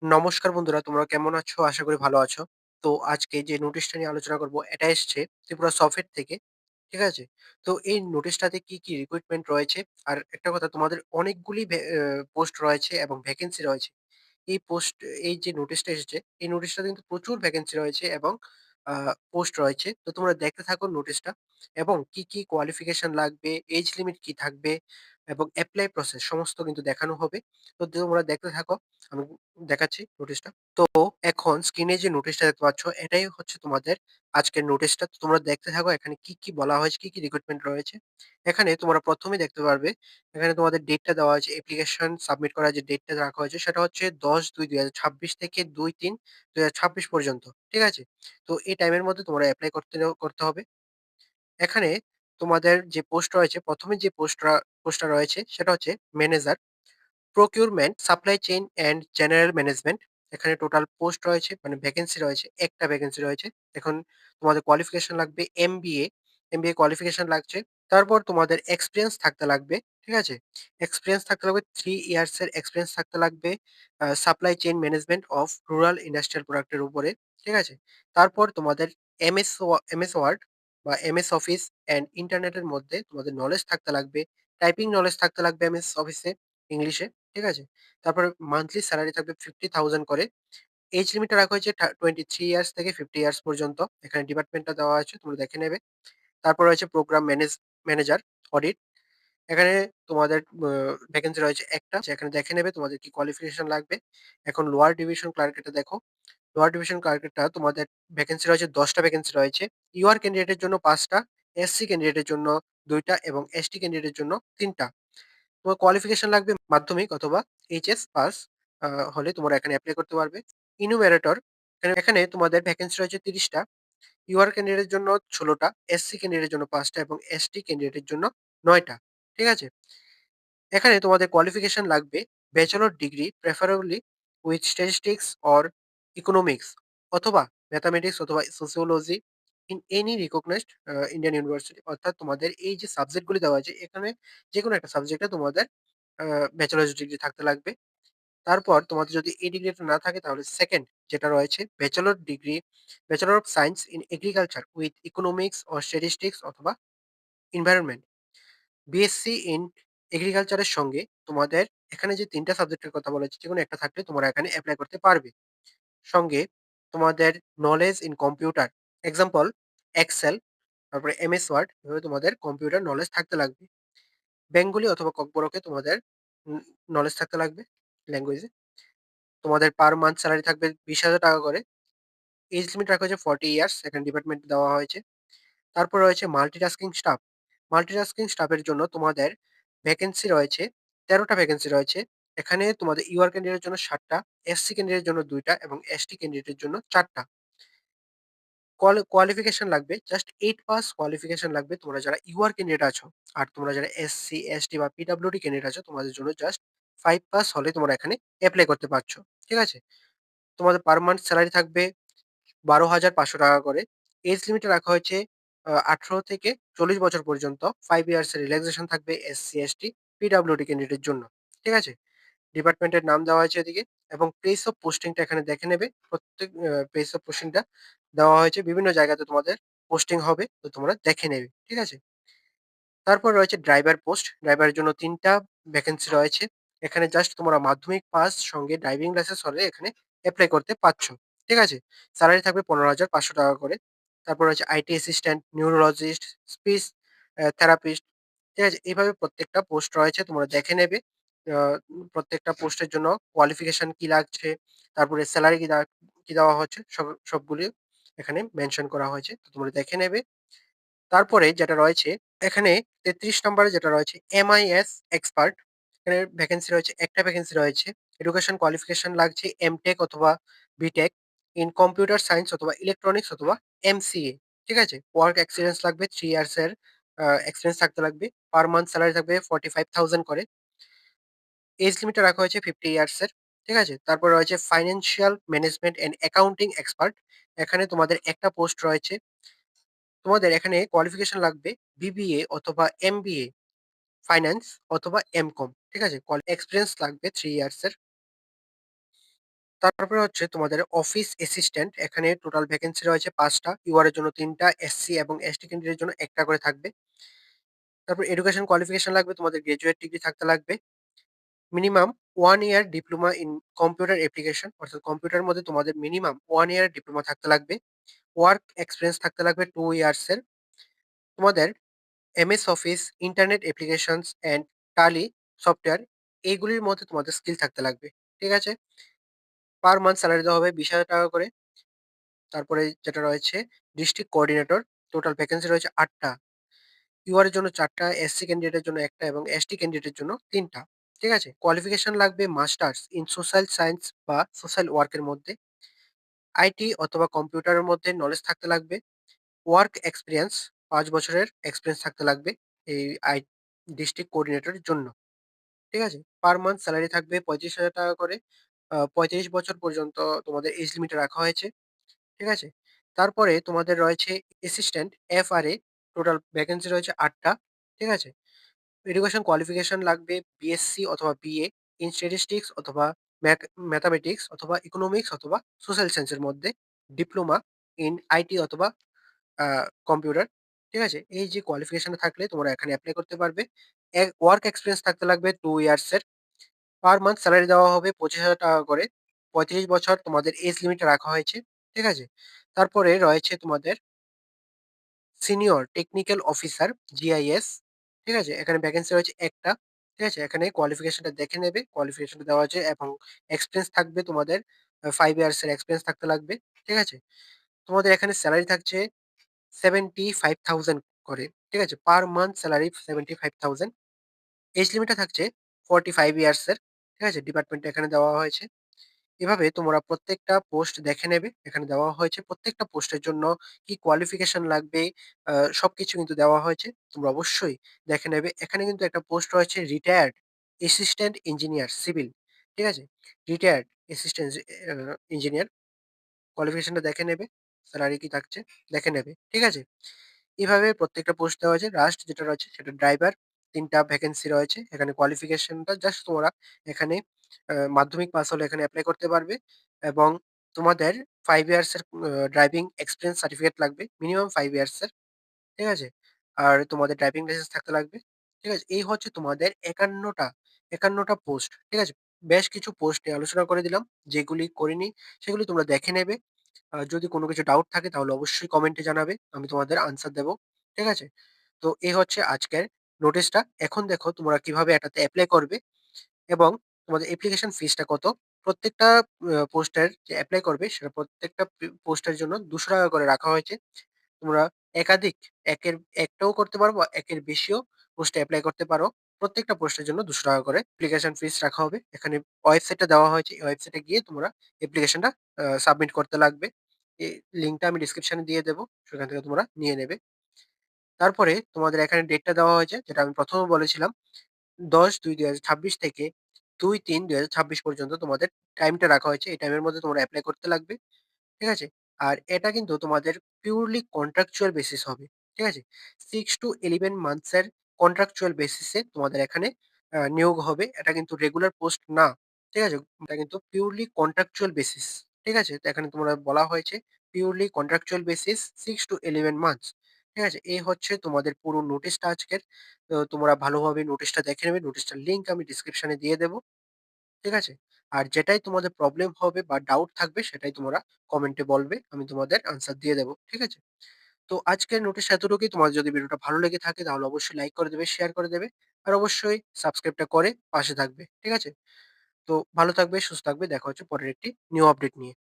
নমস্কার বন্ধুরা, তোমরা কেমন আছো? আশা করি ভালো আছো। তো আজকে যে নোটিশটা নিয়ে আলোচনা করব, এটা এসছে ত্রিপুরা সফট থেকে। ঠিক আছে? তো এই নোটিশটাতে কি রিক্রুটমেন্ট রয়েছে? আর একটা কথা তোমাদের অনেকগুলি পোস্ট রয়েছে এবং ভ্যাকেন্সি রয়েছে। এই পোস্ট এই যে নোটিশটা এসেছে, এই নোটিশটাতে কিন্তু প্রচুর ভ্যাকেন্সি রয়েছে এবং আ পোস্ট রয়েছে। তো তোমরা দেখতে থাকো নোটিশটা এবং কি কোয়ালিফিকেশন লাগবে, এজ লিমিট কি থাকবে এবং এপ্লাই প্রসেস সমস্ত কিন্তু দেখানো হবে। তো তোমরা দেখতে থাকো। আমি দেখাচ্ছি নোটিশটা। তো এখন স্ক্রিনে যে নোটিশটা দেখতে পাচ্ছ, এটাই হচ্ছে তোমাদের আজকের নোটিশটা। তো তোমরা দেখতে থাকো এখানে কি বলা হয়েছে, কি রিক্রুটমেন্ট রয়েছে। এখানে তোমরা ১ম এই দেখতে পারবে, এখানে তোমাদের ডেটটা দেওয়া হয়েছে। অ্যাপ্লিকেশন সাবমিট করার যে ডেটটা রাখা হয়েছে সেটা হচ্ছে ১০/২/২০২৬ থেকে ২/৩/২০২৬ পর্যন্ত। ঠিক আছে? তো এই টাইমের মধ্যে তোমরা এপ্লাই করতে হবে। এখানে তোমাদের যে পোস্ট রয়েছে, ১ম এ যে পোস্টটা রয়েছে সেটা হচ্ছে manager, procurement, supply chain and general management. এখানে টোটাল পোস্ট রয়েছে মানে ভ্যাকেন্সি রয়েছে, একটা ভ্যাকেন্সি রয়েছে। এখন তোমাদের কোয়ালিফিকেশন লাগবে এমবিএ, এমবিএ কোয়ালিফিকেশন লাগছে। তারপর তোমাদের এক্সপেরিয়েন্স থাকতে লাগবে। ঠিক আছে? এক্সপেরিয়েন্স থাকতে লাগবে ৩ ইয়ার্স এর এক্সপেরিয়েন্স থাকতে লাগবে supply chain management of rural industrial product এর উপরে। ঠিক আছে? তারপর তোমাদের এমএস ওয়ার্ড বা এমএস অফিস অ্যান্ড ইন্টারনেটের মধ্যে তোমাদের নলেজ থাকতে লাগবে। টাইপিং নলেজ থাকতে লাগবে এমএস অফিসে, ইংলিশে। ঠিক আছে? তারপরে মান্থলি স্যালারি থাকবে 50,000 করে। এজ লিমিটটা রাখা হয়েছে 23 ইয়ার্স থেকে 50 ইয়ার্স পর্যন্ত। এখানে ডিপার্টমেন্টটা দেওয়া আছে, তোমরা দেখে নেবে। তারপর রয়েছে প্রোগ্রাম ম্যানেজার, অডিট। এখানে তোমাদের ভ্যাকেন্সি রয়েছে একটা। যেখানে দেখে নেবে তোমাদের কি কোয়ালিফিকেশন লাগবে। এখন লোয়ার ডিভিশন ক্লার্ক এটা দেখো। লোয়ার ডিভিশন ক্লার্কেরটা তোমাদের ভ্যাকেন্সি রয়েছে, ১০ টা ভ্যাকেন্সি রয়েছে। ইউআর ক্যান্ডিডেটের জন্য ৫ টা, এসসি ক্যান্ডিডেটের জন্য ২ টা এবং এসটি ক্যান্ডিডেটের জন্য ৩ টা। তোমার কোয়ালিফিকেশন লাগবে মাধ্যমিক অথবা এইচএস পাস হলে তোমরা এখানে এপ্লাই করতে পারবে। ইনুমেরেটর, এখানে তোমাদের ভ্যাকেন্সি রয়েছে ৩০ টা। ইউআর ক্যান্ডিডেটের জন্য ১৬ টা, এসসি ক্যান্ডিডেটের জন্য ৫ টা এবং এসটি ক্যান্ডিডেটের জন্য ৯ টা। ঠিক আছে? এখানে তোমাদের কোয়ালিফিকেশন লাগবে bachelor degree preferably with statistics or economics অথবা ম্যাথামেটিক্স অথবা sociology in any recognised Indian university. অর্থাৎ তোমাদের এই যে সাবজেক্টগুলি দেওয়া আছে, এখানে যেকোনো একটা সাবজেক্টে তোমাদের ব্যাচেলর্স ডিগ্রি থাকতে লাগবে। তারপর তোমাদের যদি এই ডিগ্রিটা না থাকে তাহলে 2nd যেটা রয়েছে bachelor of science in agriculture with economics or statistics অথবা এনভায়রনমেন্ট। বিএসসি ইন এগ্রিকালচারের সঙ্গে তোমাদের এখানে যে ৩ টা সাবজেক্টের কথা বলেছি, যেকোনো একটা থাকলে তোমরা এখানে এপ্লাই করতে পারবে। সঙ্গে তোমাদের knowledge in computer, example excel, তারপরে এমএস ওয়ার্ড, এভাবে তোমাদের কম্পিউটার নলেজ থাকতে লাগবে। বেঙ্গলি অথবা ককবরকে তোমাদের উম নলেজ থাকতে লাগবে ল্যাঙ্গুয়েজে। তোমাদের পার মান্থ স্যালারি থাকবে 20,000 টাকা করে। এজ লিমিট রাখা হয়েছে 40 ইয়ার্স, এখানে ডিপার্টমেন্ট দেওয়া হয়েছে। তারপর রয়েছে মাল্টিটাস্কিং স্টাফ। মাল্টিটাস্কিং স্টাফের জন্য তোমাদের ভ্যাকেন্সি রয়েছে, ১৩ টা ভ্যাকেন্সি রয়েছে। এখানে তোমাদের ইউআর ক্যান্ডিডেটের জন্য ৭ টা, এসসি ক্যান্ডিডেটের জন্য ২ টা এবং এসটি ক্যান্ডিডেটের জন্য ৪ টা। কোয়ালিফিকেশন লাগবে জাস্ট 8 পাস কোয়ালিফিকেশন লাগবে তোমরা যারা ইউআর ক্যান্ডিডেট আছো। আর তোমরা যারা এসসি, এসটি বা পিডব্লিউডি ক্যান্ডিডেট আছো, তোমাদের জন্য জাস্ট 5 পাস হলে তোমরা এখানে এপ্লাই করতে পারছো। ঠিক আছে? তোমাদের পার মান্থ স্যালারি থাকবে ১২,৫০০ টাকা করে। এজ লিমিটটা রাখা হয়েছে ১৮ থেকে ৪০ বছর পর্যন্ত। ৫ ইয়ার্স এর রিল্যাক্সেশন থাকবে এসসি, এসটি, পিডব্লিউডি ক্যান্ডিডেটের জন্য। ঠিক আছে? ডিপার্টমেন্টের নাম দেওয়া হয়েছে এদিকে এবং প্লেস অফ পোস্টিংটা এখানে দেখে নেবে। প্রত্যেক প্লেস অফ পোস্টিংটা দেওয়া হয়েছে। বিভিন্ন জায়গাতে তোমাদের পোস্টিং হবে। তো তোমরা দেখে নেবে। ঠিক আছে? তারপর রয়েছে ড্রাইভার পোস্ট। ড্রাইভারের জন্য ৩ টা ভ্যাকেন্সি রয়েছে। এখানে জাস্ট তোমরা মাধ্যমিক পাস সঙ্গে ড্রাইভিং লাইসেন্স হলে এখানে এপ্লাই করতে পারছো। ঠিক আছে? সেলারি থাকবে ১৫,৫০০ টাকা করে। তারপর রয়েছে IT assistant, neurologist, speech therapist. ঠিক আছে? এভাবে প্রত্যেকটা পোস্ট রয়েছে, তোমরা দেখে নেবে। আ প্রত্যেকটা পোস্টের জন্য কোয়ালিফিকেশন কি লাগছে, তারপরে সেলারি কি দেওয়া হচ্ছে, সবগুলি এখানে মেনশন করা হয়েছে। তো তোমরা দেখে নেবে। তারপরে যেটা রয়েছে, এখানে ৩৩ নম্বরে যেটা রয়েছে এমআইএস এক্সপার্ট। এখানে ভ্যাকেন্সি রয়েছে, একটা ভ্যাকেন্সি রয়েছে। এডুকেশন কোয়ালিফিকেশন লাগছে এমটেক অথবা বিটেক ইন কম্পিউটার সায়েন্স অথবা ইলেকট্রনিক্স অথবা এমসিএ। ঠিক আছে? ওয়ার্ক এক্সপেরিয়েন্স লাগবে ৩ ইয়ার্স এর এক্সপেরিয়েন্স থাকতে লাগবে। পার মান্থ সেলারি থাকবে 45,000 করে। এজ লিমিটটা রাখা হয়েছে 50 ইয়ার্স এর। ঠিক আছে? তারপর রয়েছে financial management and accounting expert. এখানে তোমাদের একটা পোস্ট রয়েছে। তোমাদের এখানে কোয়ালিফিকেশন লাগবে বিবিএ অথবা এমবিএ, ফাইন্যান্স অথবা এমকম। ঠিক আছে? এক্সপেরিয়েন্স লাগবে ৩ ইয়ার্স এর। তারপরে হচ্ছে তোমাদের অফিস অ্যাসিস্ট্যান্ট, এখানে টোটাল ভ্যাকেন্সি রয়েছে ৫ টা, ইউআর এর জন্য ৩ টা, এসসি এবং এসটি ক্যান্ডিডেটের জন্য ১ টা করে থাকবে। তারপর এডুকেশন কোয়ালিফিকেশন লাগবে, তোমাদের গ্র্যাজুয়েট ডিগ্রি থাকতে লাগবে। Minimum 1 year diploma in computer application, অর্থাৎ কম্পিউটারের মধ্যে তোমাদের মিনিমাম 1 ইয়ারের ডিপ্লোমা থাকতে লাগবে। ওয়ার্ক এক্সপেরিয়েন্স থাকতে লাগবে 2 ইয়ার্স এর। তোমাদের MS office, internet applications and টালি সফটওয়্যার, এইগুলির মধ্যে তোমাদের স্কিল থাকতে লাগবে। ঠিক আছে? পার মান্থ স্যালারি দেওয়া হবে ৳২০,০০০ করে। তারপরে যেটা রয়েছে ডিস্ট্রিক্ট কোঅর্ডিনেটর, টোটাল ভ্যাকেন্সি রয়েছে ৮ টা। ইউআর এর জন্য ৪ টা, এসসি ক্যান্ডিডেটের জন্য ১ টা এবং এসটি ক্যান্ডিডেটের জন্য ৩ টা। ঠিক আছে? কোয়ালিফিকেশন লাগবে মাস্টার্স ইন সোশ্যাল সায়েন্স বা সোশ্যাল ওয়ার্ক এর মধ্যে। আইটি অথবা কম্পিউটারের মধ্যে নলেজ থাকতে লাগবে। ওয়ার্ক এক্সপেরিয়েন্স ৫ বছরের এক্সপেরিয়েন্স থাকতে লাগবে এই ডিস্ট্রিক্ট কোঅর্ডিনেটরের জন্য। ঠিক আছে? পার মান্থ স্যালারি থাকবে ৳৩৫,০০০ করে। ৩৫ বছর পর্যন্ত তোমাদের এজ লিমিটে রাখা হয়েছে। ঠিক আছে? তারপরে তোমাদের রয়েছে অ্যাসিস্ট্যান্ট এফআরএ, টোটাল ভ্যাকেন্সি রয়েছে ৮ টা। ঠিক আছে? এডুকেশন কোয়ালিফিকেশন লাগবে বিএসসি অথবা বিএ ইন স্ট্যাটিস্টিক্স অথবা ম্যাক ম্যাথামেটিক্স অথবা ইকোনমিক্স অথবা সোশ্যাল সায়েন্স এর মধ্যে, ডিপ্লোমা ইন আইটি অথবা আ কম্পিউটার। ঠিক আছে? এই যে কোয়ালিফিকেশন থাকলে তোমরা এখানে এপ্লাই করতে পারবে। ওয়ার্ক এক্সপেরিয়েন্স থাকতে লাগবে 2 ইয়ার্স এর। পার মান্থ স্যালারি দেওয়া হবে ৳২৫,০০০ করে। ৩৫ বছর তোমাদের এজ লিমিটে রাখা হয়েছে। ঠিক আছে? তারপরে রয়েছে তোমাদের সিনিয়র টেকনিক্যাল অফিসার, জিআইএস। ঠিক আছে? এখানে ভ্যাকেন্সি রয়েছে ১ টা। ঠিক আছে? এখানে কোয়ালিফিকেশনটা দেখে নেবে। কোয়ালিফিকেশনটা দেওয়া আছে এবং এক্সপেরিয়েন্স থাকবে তোমাদের ৫ ইয়ার্স এর এক্সপেরিয়েন্স থাকতে লাগবে। ঠিক আছে? তোমাদের এখানে স্যালারি থাকছে ৭৫,০০০ করে। ঠিক আছে? Per month salary ৭৫,০০০। এজ লিমিটটা থাকছে ৪৫ ইয়ার্স এর। ঠিক আছে? ডিপার্টমেন্টটা এখানে দেওয়া হয়েছে। এভাবে তোমরা প্রত্যেকটা পোস্ট দেখে নেবে। এখানে দেওয়া হয়েছে প্রত্যেকটা পোস্টের জন্য কি কোয়ালিফিকেশন লাগবে, আ সবকিছু কিন্তু দেওয়া হয়েছে। তোমরা অবশ্যই দেখে নেবে। এখানে কিন্তু একটা পোস্ট রয়েছে রিটায়ার্ড অ্যাসিস্ট্যান্ট ইঞ্জিনিয়ার সিভিল। ঠিক আছে? রিটায়ার্ড অ্যাসিস্ট্যান্ট আ ইঞ্জিনিয়ার, কোয়ালিফিকেশনটা দেখে নেবে। স্যালারি কি থাকছে দেখে নেবে। ঠিক আছে? এভাবে প্রত্যেকটা পোস্ট দেওয়া হয়েছে। লাস্ট যেটা রয়েছে সেটা ড্রাইভার। ৩ টা ভ্যাকেন্সি রয়েছে। এখানে কোয়ালিফিকেশনটা জাস্ট তোমরা এখানে মাধ্যমিক পাস হলে এখানে এপ্লাই করতে পারবে এবং তোমাদের ৫ ইয়ার্স এর ড্রাইভিং এক্সপেরিয়েন্স সার্টিফিকেট লাগবে। মিনিমাম ৫ ইয়ার্স এর। ঠিক আছে? আর তোমাদের ড্রাইভিং লাইসেন্স থাকতে লাগবে। ঠিক আছে? এই হচ্ছে তোমাদের ৫১ টা পোস্ট। ঠিক আছে? বেশ কিছু পোস্ট নিয়ে আলোচনা করে দিলাম। যেগুলি করিনি সেগুলি তোমরা দেখে নেবে। যদি কোনো কিছু ডাউট থাকে তাহলে অবশ্যই কমেন্টে জানাবে। আমি তোমাদের আনসার দেব। ঠিক আছে? তো এই হচ্ছে আজকের নোটিশটা। এখন দেখো তোমরা কিভাবে এটাতে এপ্লাই করবে এবং তোমাদের অ্যাপ্লিকেশন ফিসটা কত? প্রত্যেকটা পোস্টের যে এপ্লাই করবে সেটা প্রত্যেকটা পোস্টের জন্য ৳২০০ করে রাখা হয়েছে। তোমরা একাধিক একের একটাও করতে পারো বা একের বেশিও পোস্টে এপ্লাই করতে পারো। প্রত্যেকটা পোস্টের জন্য ৳২০০ করে অ্যাপ্লিকেশন ফিস রাখা হবে। এখানে ওয়েবসাইটটা দেওয়া হয়েছে। এই ওয়েবসাইটে গিয়ে তোমরা অ্যাপ্লিকেশনটা সাবমিট করতে লাগবে। এই লিঙ্কটা আমি ডেসক্রিপশনে দিয়ে দেব। সেখান থেকে তোমরা নিয়ে নেবে। তারপরে তোমাদের এখানে ডেটটা দেওয়া হয়েছে যেটা আমি ১ম এ বলেছিলাম। ১০/২/২০২৬ থেকে ২/৩/২০২৬ পর্যন্ত তোমাদের টাইমটা রাখা হয়েছে। এই টাইমের মধ্যে তোমরা এপ্লাই করতে লাগবে। ঠিক আছে? আর এটা কিন্তু তোমাদের পিউরলি কন্ট্রাকচুয়াল বেসিস হবে। ঠিক আছে? 6 to 11 মান্থস এর কন্ট্রাকচুয়াল বেসিস এ তোমাদের এখানে নিয়োগ হবে। এটা কিন্তু রেগুলার পোস্ট না। ঠিক আছে? এটা কিন্তু পিউরলি কন্ট্রাকচুয়াল বেসিস। ঠিক আছে? তো এখানে তোমরা বলা হয়েছে purely contractual basis 6 to 11 months. ঠিক আছে? এই হচ্ছে তোমাদের পুরো নোটিশটা আজকের। তো তোমরা ভালোভাবে নোটিশটা দেখে নেবে। নোটিশটার লিঙ্ক আমি ডেসক্রিপশনে দিয়ে দেব। ঠিক আছে? আর যেটাই তোমাদের প্রবলেম হবে বা ডাউট থাকবে সেটাই তোমরা কমেন্টে বলবে। আমি তোমাদের আনসার দিয়ে দেব। ঠিক আছে? তো আজকের নোটিশ এতটুকুই। তোমাদের যদি ভিডিওটা ভালো লেগে থাকে তাহলে অবশ্যই লাইক করে দেবে, শেয়ার করে দেবে। আর অবশ্যই সাবস্ক্রাইবটা করে পাশে থাকবে। ঠিক আছে? তো ভালো থাকবে, সুস্থ থাকবে। দেখা হচ্ছে পরের একটি নিউ আপডেট নিয়ে।